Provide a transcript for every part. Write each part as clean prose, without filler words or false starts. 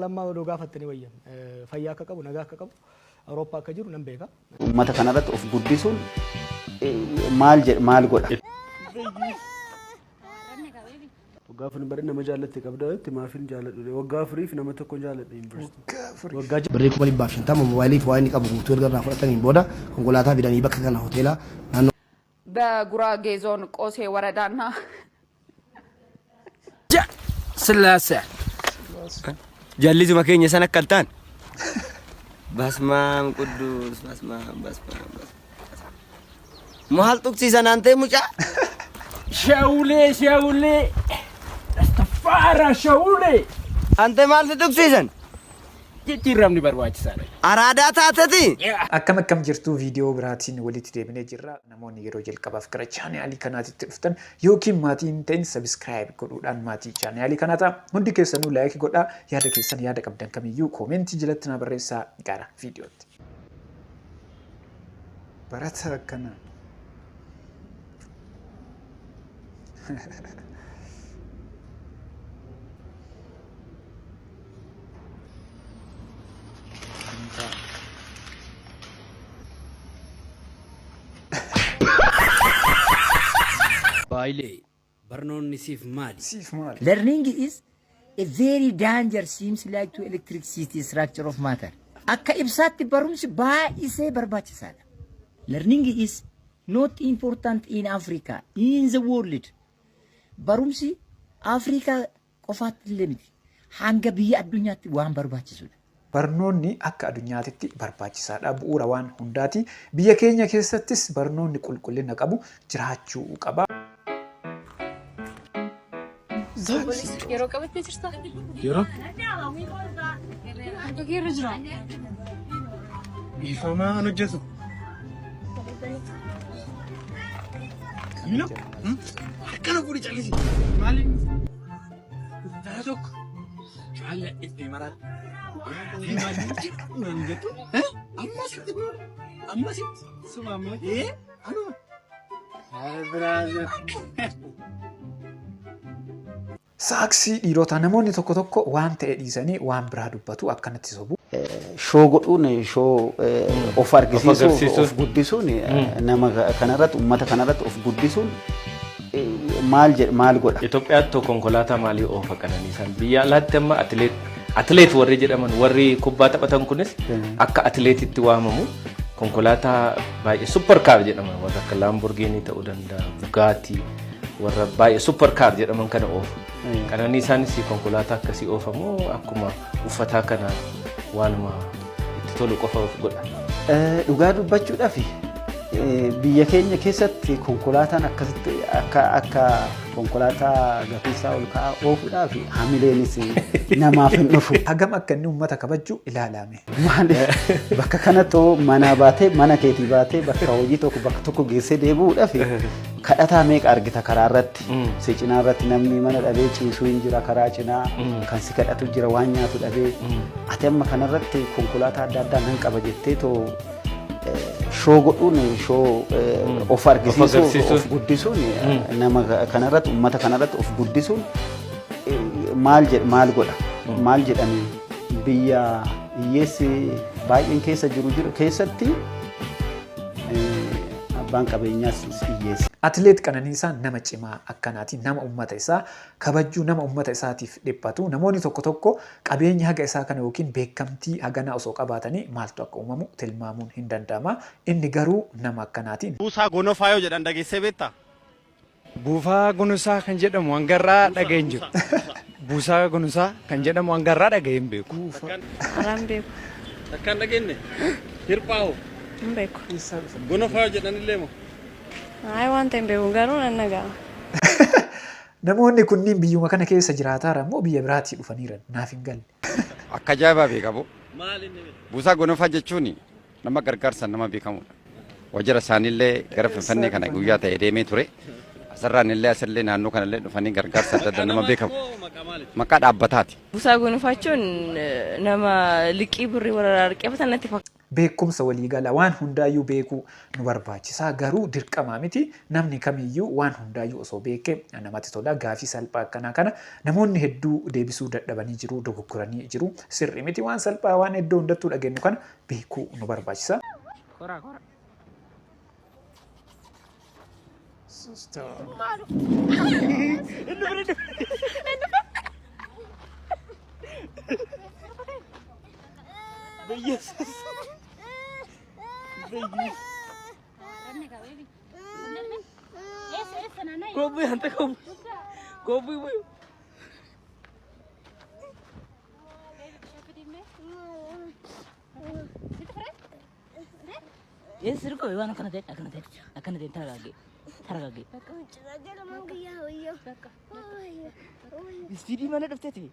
lama dogaa fattani wayyan fayyaa akka qabu nagaa akka qabu Awurooppaa akka jiru nan beeka. Uummata kanarratti of guddisuun maal godha? Waggaa furii bari nama jaallatti qabda itti maafin jaalladhu waggaa furiif nama tokko jaalladha yuunivarsiitii. Waggaa birrii 250 moobaayilii fi waan qabu guutuu erga fudhatanii booda konkolaataa fidanii bakka kana hoteela naannoo በጉራጌ ዞን ቆሴ ወረዳና ስላሴ ጀልዚ መከኘ ሰነከልታን በስማም ቅዱስ በስማም መሃል ጥቅሲ ሰናንተ ሙጫ ሸውሌ አስተፋራ ሸውሌ አንተ ማለት ጥቅሲ ሰን ጅጅራምኒ በርባችሳለ አራዳ ታተቲ akkam jirtu viidiyoo biraatiin walitti deebinee jirra namoonni yeroo jalqabaaf gara chaanaalii kanaatti dhuftan yookiin maatiin ta'in subscribe godhuudhaan maatii chaanaalii kanaata hundi keessanuu like godhaa yaada keessan yaada qabdan kamiyyuu koomentii jalatti na barreessaa gara viidiyootti barata kana Baile, Barnon Sif Mali. Learning is a very dangerous, seems like to electricity structure of matter. Akka ibsatti barumsi baay'isee barbaachisaadha. Learning is not important in Africa, in the world. Barumsi Africa qofaatti limiti. Hanga biyya addunyaatti waan barbaachisudha. Barnoonni akka addunyaatti barbaachisaadha bu'uura waan hundaati. Biyya keenya keessattis barnoonni qulqullina qabu jiraachuu qaba. yeroo qabattee jirta? yeroo Ogeerra jira. Ifamaa an hojjetu. Kamino? Akkana fuudhi callisi. Maaliin? Dara tokko. Jaalala itti maraat. Amma sitti. Suma amma. Anuma. Saaksii dhiirota namoonni tokko waan ta'e dhiisanii waan biraa dubbatu akkanatti sobu. Shoo godhuun shoo of argisiisuu of guddisuun nama kanarratti uummata kanarratti of guddisuun maal godha? Itoophiyaatti konkolaataa maalii oofa Qananiisaan biyya alaatti amma atileet warri jedhaman warri kubbaa taphatan kunis akka atileetitti waamamu konkolaataa baay'ee super car jedhaman warra akka Lamborghini ta'uu danda'a Bugatti warra baay'ee super car jedhaman kana oofu. Qananiisaanis konkolaataa akkasii oofamu akkuma uffataa kana waanuma itti tolu qofa godha. Dhugaa dubbachuudhaaf biyya keenya keessatti konkolaataan akkasitti akka konkolaataa gafiisaa ol ka'aa oofuudhaaf hamileenis namaaf hin dhufu. Hagam akka inni uummata kabaju ilaalame. Maaliif bakka kanatti mana baatee mana keetii baatee bakka hojii tokko bakka tokko geessee deebi'uudhaaf kadhataa meeqa argita karaa irratti si cinaa irratti namni mana dhabee ciisuu hin jira karaa cinaa kan si kadhatu jira waan nyaatu dhabee ati amma kanarratti konkolaataa adda addaa nan qaba jettee too shoo godhuun shoo of argisiisuu of guddisuun nama kanarratti uummata kanarratti of guddisuun maal godha? Maal jedhanii biyya hiyyeessi baay'een keessa jiru keessatti abbaan qabeenyaas hiyyeessi. Atileet Qananiisaan nama cimaa akkanaati nama uummata isaa kabajuu nama uummata isaatiif dhiphatu namoonni tokko qabeenya haga isaa kana yookiin beekamtii hagana osoo qabaatanii maaltu akka uumamu tilmaamuun hin danda'ama inni garuu nama akkanaati. Buusaa Gonofaa yoo jedhan dhageessee beektaa? Buufaa Gonusaa kan jedhamu hangarraa dhaga'een jiru. Buusaa Gonusaa kan jedhamu hangarraa dhaga'een beeku. Araan beeku. Akkaan dhageenye? Hirphaa'oo? Hin beeku. Gonofaa yoo jedhan illee moo? Ay waan ta'e beeku garuu nan nagaa. Namoonni kunniin biyyuma kana keessa jiraataara immoo biyya biraatii dhufaniiran naaf hin galle. Akka ajaa'ibaa beekamu. Buusaa Gonofaa jechuun nama gargaarsan nama beekamudha. Wajjira isaaniillee gara Finfinnee kana guyyaa ta'e deemee ture. Asirraan illee asillee naannoo kanallee dhufanii gargaarsa adda addaa nama beekamu. Maqaa dhaabbataati. Buusaa Gonofaa jechuun nama liqii birrii warra arqeeffatan natti fakkaata. beekumsa waliigala waan hundaayyuu beekuu nu barbaachisaa garuu dirqamaa miti namni kamiyyuu waan hundaayyuu osoo beekee namatti tola gaafii salphaa akkanaa kana namoonni hedduu deebisuu dadhabanii jiru dogoggoranii jiru sirrii miti waan salphaa waan hedduu hundattuu dhageenyu kana beekuu nu barbaachisaa. Istidii mana dhuftee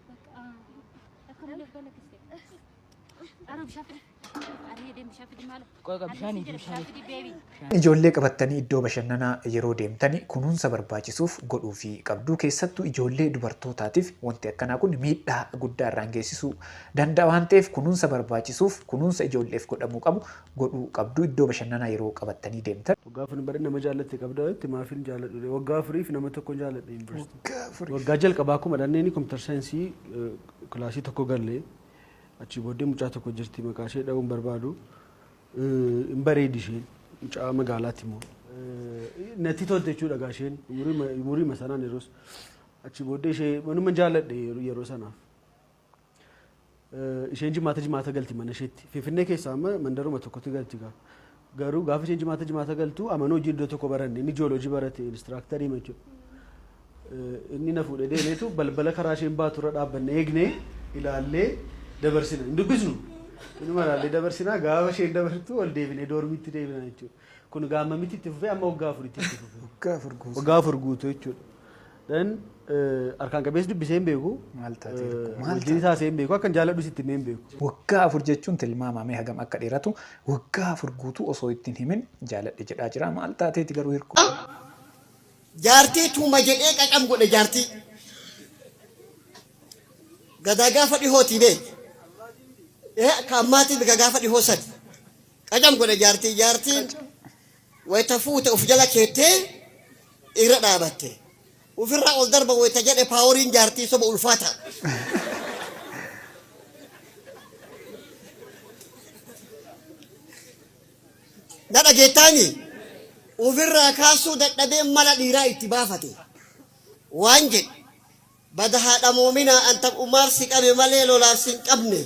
Ijoollee qabattanii iddoo bashannanaa yeroo deemtanii kunuunsa barbaachisuuf godhuu fi qabduu keessattuu ijoollee dubartootaatiif wanti akkanaa kun miidhaa guddaa irraan geessisuu danda'a waan ta'eef kunuunsa barbaachisuuf kunuunsa ijoolleef godhamuu qabu godhuu qabduu iddoo bashannanaa yeroo qabattanii deemtan. Waggaa afurii bara nama jaallatte qabdaa itti maafiin jaalladhu waggaa afuriif nama tokko jaalladhe yuunivarsiitii. Waggaa jalqabaa akkuma dhanneen kompiitar saayinsii kilaasii tokko gallee achi booddee mucaa tokko jirti maqaa ishee dhabuun barbaadu hin bareedi isheen mucaa magaalaatti immoo natti tolte jechuudha gaa isheen umurii masanaan yeroos achi booddee ishee manuma jaalladhe yeroo sanaaf isheen jimaata galti mana isheetti Finfinnee keessaa amma mandaruma tokkotti galti gaa garuu gaafa isheen jimaata galtu amanoo hojii iddoo tokko baranne inni jiyooloojii barate inistiraaktarii jechuudha inni na fuudhee deemeetu balbala karaa isheen baaturra dhaabbanne eegnee ilaallee dabarsina dubbisnu inuma ilaallee dabarsina gaafa isheen dabartu ol deebinee doormiitti deebina jechuudha kun gaama miti itti fufee amma waggaa afuritti itti fufee waggaa afur guutuu jechuudha dan arkaan qabees dubbisee hin beeku wajjin isaa hin beeku akkan jaalladhu sitti hin beeku waggaa afur jechuun tilmaamamee hagam akka dheeratu waggaa afur guutuu osoo ittiin himin jaalladhe jedhaa jira maal taateeti garuu hirku jaartii tuuma jedhee qaqam godhe jaartii gadaa gaafa dhihootii beek kammaatiin gaafa dhihoo sadi qaqam godhe jaartiin wayita fuute uf jala keettee irra dhaabatte ufirraa ol darba wayita jedhe paaworiin jaartii soba ulfaata na dhageettaani ufirraa kaasuu dadhabee mala dhiiraa itti baafate waan jedhe bada haadha moominaa anta umaarsi qabe malee lolaafsi hin qabne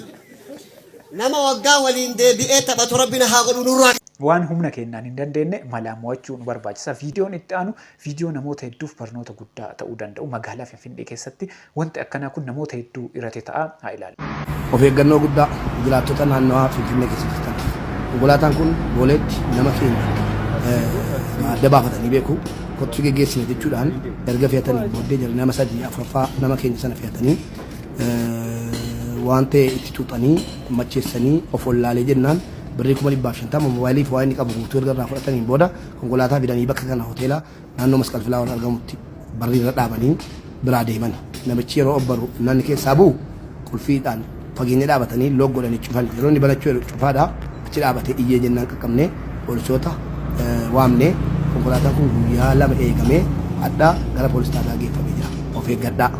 nama waggaa waliin deebi'ee taphatu rabbina haa godhu nurraa. Waan humna keenyaan hin dandeenye malaa mo'achuu nu barbaachisa. Viidiyoon itti aanu viidiyoo namoota hedduuf barnoota guddaa ta'uu danda'u. Magaalaa Finfinnee keessatti wanti akkanaa kun namoota hedduu irratti ta'a haa ilaalu. Of eeggannoo guddaa jiraattota naannawaa Finfinnee keessatti kan konkolaataan kun booleetti nama keenya adda baafatanii beeku. Kottu geggeessine jechuudhaan erga fe'atanii booddee jira nama sadii afuraffaa nama keenya sana fe'atanii waan ta'e itti tuuxanii macheessanii of wallaalee jennaan birrii 250 moobaayilii fi waa inni qabu guutuu erga irraa fudhatanii booda konkolaataa fidanii bakka kana hoteela naannoo masqal filaawwan argamutti barrii irra dhaabanii biraa deeman namichi yeroo obbaru naanni keessaa bu'u qulfiidhaan fageenya dhaabatanii loog godhanii cufan yeroo inni banachuu cufaadhaa achi dhaabatee iyyee jennaan qaqqabnee poolisoota waamnee konkolaataan kun guyyaa lama eegamee addaa gara poolis taataa geeffamee jira of eeggadhaa.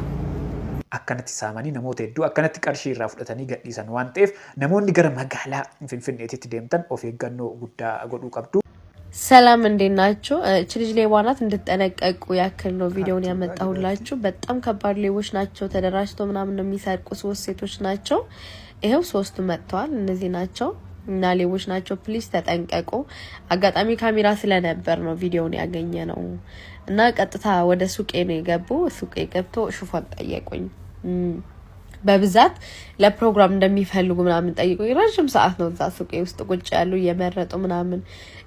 Akkanatti saamanii namoota hedduu akkanatti qarshii irraa fudhatanii gadhiisan waan ta'eef namoonni gara magaalaa Finfinneetti deemtan of eeggannoo guddaa godhuu qabdu. ሰላም እንዴት ናችሁ? እቺ ልጅ ሌባ ናት እንድትጠነቀቁ ያክል ነው ቪዲዮውን ያመጣሁላችሁ። በጣም ከባድ ሌቦች ናቸው። ተደራጅተው ምናምን ነው የሚሰርቁ ሶስት ሴቶች ናቸው። ይሄው ሶስቱ መጥተዋል። እነዚህ ናቸው እና ሌቦች ናቸው። ፕሊዝ ተጠንቀቁ። አጋጣሚ ካሜራ ስለነበር ነው ቪዲዮውን ያገኘ ነው እና ቀጥታ ወደ ሱቄ ነው የገቡ። ሱቄ ገብቶ ሹፌር ጠየቁኝ። በብዛት ለፕሮግራም እንደሚፈልጉ ምናምን ጠይቁኝ። ረጅም ሰዓት ነው እዛ ሱቄ ውስጥ ቁጭ ያሉ እየመረጡ ምናምን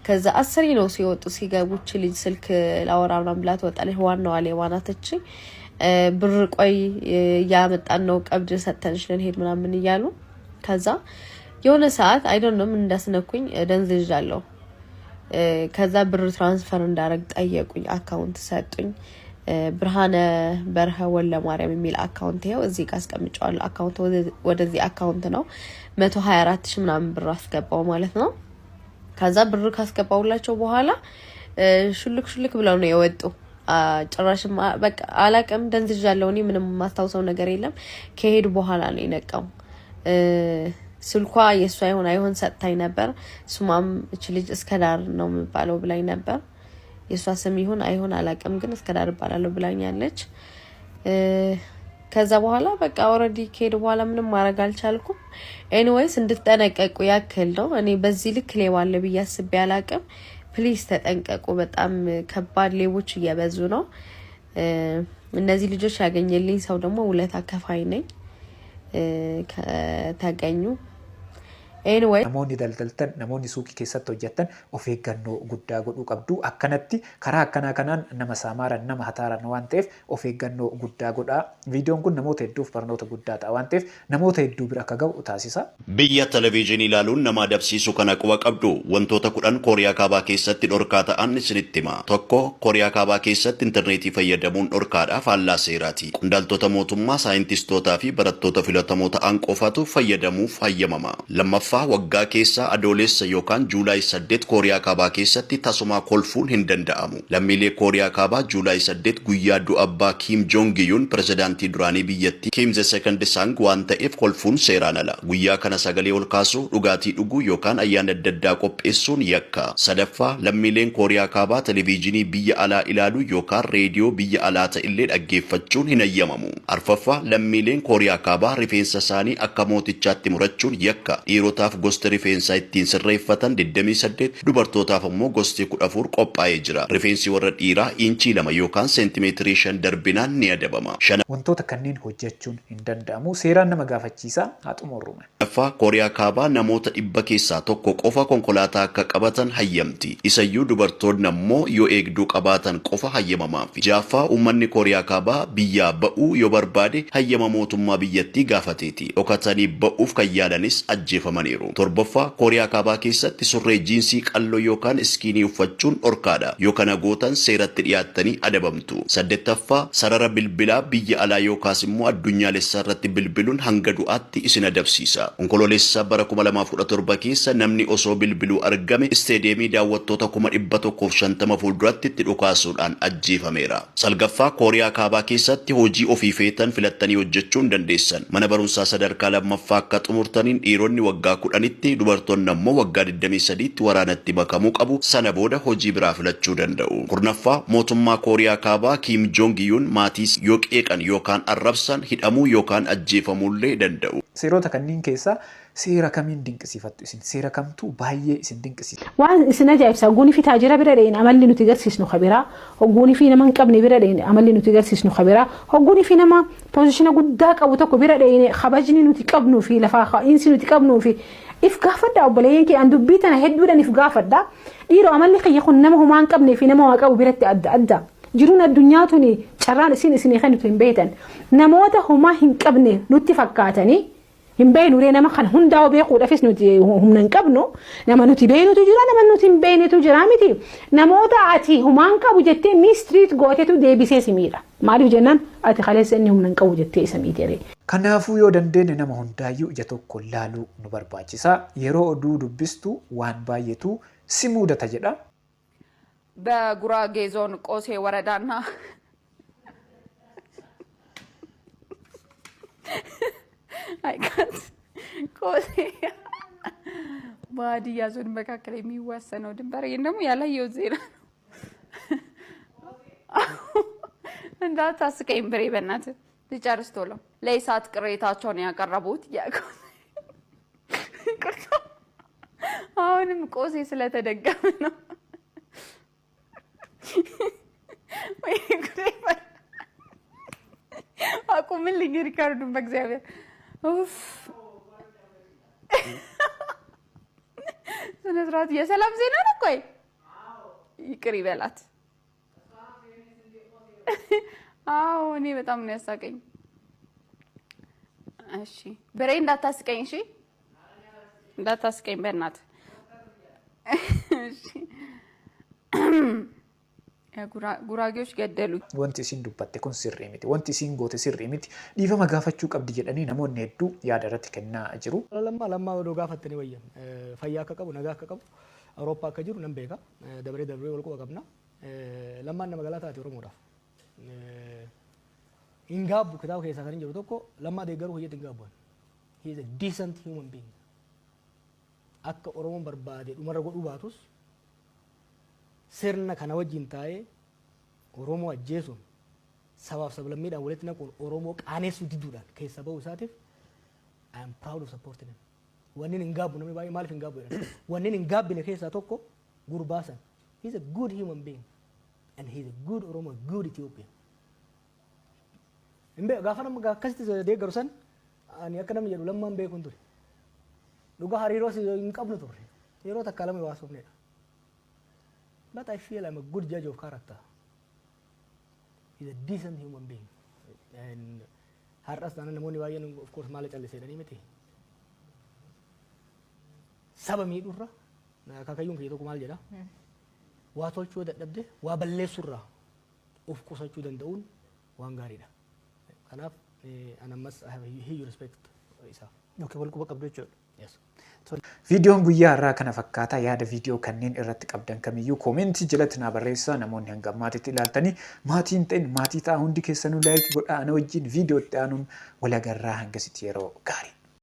ከዛ 10 ነው ሲወጡ ሲገቡ እቺ ልጅ ስልክ ላወራ ምናምን ብላ ትወጣለች። ዋናዋ ሌባ ናት እቺ። ብር ቆይ ያመጣን ነው ቀብድ ሰተንሽ ልንሄድ ምናምን እያሉ ከዛ የሆነ ሰዓት አይ ዶንት ኖ ምን እንዳስነኩኝ ደንዝዣለሁ። ከዛ ብር ትራንስፈር እንዳረግ ጠየቁኝ። አካውንት ሰጡኝ። ብርሃነ በርሀ ወለ ማርያም የሚል አካውንት ይሄው እዚህ ጋር አስቀምጫለሁ። አካውንት ወደዚህ አካውንት ነው 124 ሺህ ምናምን ብር አስገባው ማለት ነው። ከዛ ብር ካስገባውላቸው በኋላ ሹልክ ብለው ነው የወጡ። ጭራሽ በቃ አላቀም ደንዝዣለሁ። እኔ ምንም ማስታውሰው ነገር የለም። ከሄዱ በኋላ ነው የነቃው። ስልኳ የሷ አይሆን ሰጥታኝ ነበር። ሱማም እቺ ልጅ እስከዳር ነው የሚባለው ብላኝ ነበር። የሷ ስም ይሁን አይሁን አላቀም፣ ግን እስከዳር ይባላል ብላኛለች። ከዛ በኋላ በቃ ኦሬዲ ከሄዱ በኋላ ምንም ማድረግ አልቻልኩም። ኤኒዌይስ እንድትጠነቀቁ ያክል ነው። እኔ በዚህ ልክ ሌባ አለ ብዬ አስቤ አላቀም። ፕሊዝ ተጠንቀቁ። በጣም ከባድ ሌቦች እየበዙ ነው። እነዚህ ልጆች ያገኘልኝ ሰው ደግሞ ውለታ ከፋይ ነኝ ከተገኙ። Anyway, namoonni daldaltan namoonni suuqii keessatti hojjetan of eeggannoo guddaa godhuu qabdu. Akkanatti karaa akkanaa kanaan nama saamaaran nama hataaran waan ta'eef of eeggannoo guddaa godhaa. Viidiyoon kun namoota hedduuf barnoota guddaa ta'a waan ta'eef namoota hedduu bira akka ga'u taasisa. Biyya televezyiinii ilaaluun nama adabsiisu kana quba qabdu. Wantoota 10 Kooriyaa Kaabaa keessatti dhorkaa ta'an isinitti hima. Tokko Kooriyaa Kaabaa keessatti intarneetii fayyadamuun dhorkaadha faallaa seeraati. Qondaaltota mootummaa, saayintistootaa fi barattoota filatamoo ta'an qofatu fayyadamuuf hayyamama. Lammaffaa waggaa keessa adoolessa yookaan Juulaay 8 Kooriyaa Kaabaa keessatti tasuma kolfuun hin danda'amu. Lammiilee Kooriyaa Kaabaa Juulaay 8 guyyaa du'a abbaa Kim Jong-un pirezidaantii duraanii biyyattii Kim II Sang waan ta'eef kolfuun seeraan ala. Guyyaa kana sagalee ol kaasuu, dhugaatii dhuguu yookaan ayyaana adda addaa qopheessuun yakka. Sadaffaa lammiileen Kooriyaa Kaabaa televezyiinii biyya alaa ilaaluu yookaan reediyoo biyya alaa ta'illee dhaggeeffachuun hin hayyamamu. Arfaffaa lammiileen Kooriyaa Kaabaa rifeensa isaanii akka mootichaatti murachuun yakka. Dhiirota gosti rifeensaa ittiin sirreeffatan 28 dubartootaaf immoo gosti 14 qophaa'ee jira. Rifeensi warra dhiiraa inchii 2 yookaan seentimeetirii 5 darbinaan ni adabama. Wantoota kanneen hojjechuun hin danda'amu. Seeraan nama gaafachiisa haa xumurrume. Kooriyaa Kaabaa namoota 100 keessaa tokko qofa konkolaataa akka qabatan hayyamti. Isayyuu dubartoonni ammoo yoo eegduu qabaatan qofa hayyamamaaf. Jaaffaa uummanni Kooriyaa Kaabaa biyyaa ba'uu yoo barbaade hayyama mootummaa biyyattii gaafateeti. Dhokatanii ba'uuf kan yaalanis ajjeefamaniiru. Torbaffaa Kooriyaa Kaabaa keessatti surree jiinsii qalloo yookaan iskiinii uffachuun dhorkaadha. Yoo kana gootan seeratti dhiyaattanii adabamtu. Saddeettaffaa sarara bilbilaa biyya alaa yookaas immoo addunyaalessaa irratti bilbiluun hanga du'aatti isin adabsiisa. Onkoloolessa bara 2017 keessa namni osoo bilbiluu argame isteediyeemii daawwattoota 150 fuulduratti itti dhukaasuudhaan ajjeefameera. Salgaffaa Kooriyaa Kaabaa keessatti hojii ofii feetan filattanii hojjechuun dandeessan. Mana barumsaa sadarkaa lammaffaa akka xumurtaniin dhiironni waggaa 10tti dubartoonni ammoo waggaa 23tti waraanatti makamuu qabu. Sana booda hojii biraa filachuu danda'u. Kurnaffaa mootummaa Kooriyaa Kaabaa Kim Jong-un maatii yoo qeeqan yookaan arrabsan hidhamuu yookaan ajjeefamullee danda'u. Seerota kanneen keessaa seera kamiin dinqisiifattu isin? Seera kamtu baay'ee isin dinqisiisa? Waan isin ajaa'ibsa hogguunii fi taajira bira dheen amalli nuti agarsiisnu kabiraa, hogguunii fi nama hin qabne bira dheen amalli nuti agarsiisnu kabiraa, hogguunii fi nama poozishina guddaa qabu tokko bira dheen kabajni nuti qabnuu fi lafaa ka'iinsi nuti qabnuu fi if gaafadha obboleeyyan kee an dubbii tana hedduudhaan if gaafadha. Dhiiroo amalli kiyya kun nama homaa hin qabnee fi nama waa qabu biratti adda adda. Jiruun addunyaa tuni carraan isin kan nuti hin beektan. Namoota homaa hin qabne nutti fakkaatanii hin beeknu nama kan hundaa beekuudhaafis nuti humna hin qabnu. Nama nuti beeknutu jira, nama nuti hin beeknetu jira miti. Namoota ati homaan qabu jettee mistiriit gootetu deebisee simiidha. Maaliif jennaan ati kaleessa inni humna hin qabu jettee isa miidhee. Kanaafuu yoo dandeenye nama hundaayyuu ija tokko laaluu nu barbaachisa. Yeroo oduu dubbistu waan baay'eetu si mudata jedha. በጉራጌ ዞን ቆሴ ወረዳና አይካት ቆሴ ባዲያ ዞን መካከል የሚዋሰነው ድንበር ደግሞ ያላየው ዜና እንዳታስቀኝ ብሬ በእናት ልጨርስ ቶሎ ለኢሳት ቅሬታቸውን ያቀረቡት አሁንም ቆሴ ስለተደገመ ነው። አቁምልኝ ሪካርዱን በእግዚአብሔር ኡፍ ስነ ስርዓት የሰላም ዜና ነው። ቆይ ይቅር ይበላት። አዎ እኔ በጣም ነው ያሳቀኝ። እሺ በሬ እንዳታስቀኝ፣ እሺ እንዳታስቀኝ በእናት። እሺ ጉራጌዎች ገደሉ wanti isin dubbatte kun sirrii miti wanti isin goote sirrii miti dhiifama gaafachuu qabdi jedhanii namoonni hedduu yaada irratti kennaa jiru. Lammaa odoo gaafattanii wayyan fayyaa akka qabu nagaa akka qabu Awurooppaa akka jiru nan beeka dabree wal quba qabna lammaan nama galaa taate Oromoodhaaf. Ingaabu kitaaba keessaa kan jiru tokko lammaa deeggaruu hojjetu Ingaabuun. He is a decent human being. Akka Oromoon barbaade dhumarra godhuu baatus sirna kana wajjin taa'ee Oromoo ajjeesuun sabaaf sablammiidhaan walitti naquun Oromoo qaaneessuu diduudhaan keessa bahuu isaatiif I am proud of supporting him. Wanni hin gaabbu namni baay'ee maaliif hin gaabbu jedhan. Wanni hin gaabbine keessaa tokko gurbaasan. He is a good human being and he is a good Oromo, good Ethiopian. Gaafa nama akkasitti deeggaru san ani akka namni jedhu lammaan beekuun ture. Dhugaa hariiroo hin qabnu turre. Yeroo takka lama waasofnedha. But I feel I'm a good judge of character. He's a decent human being. And har'as taanaan namoonni baay'een of course maal calliseedhanii miti. Saba miidhurra akaakayyuun kiyya tokko maal jedha. Waa tolchuu dadhabde waa balleessurraa of qusachuu danda'uun waan gaariidha. Kanaaf an ammas I have a huge respect isaaf. Okay, wal quba qabdu jechuudha. Yes. Viidiyoon guyyaa irraa kana fakkaata yaada viidiyoo kanneen irratti qabdan kamiyyuu koomentii jalatti naa barreessaa namoonni hanga maatiitti ilaaltanii maatiin ta'in maatii ta'a hundi keessanuu laayikii godhaa ana wajjin viidiyoo itti aanuun wal agarraa hangasitti yeroo gaarii.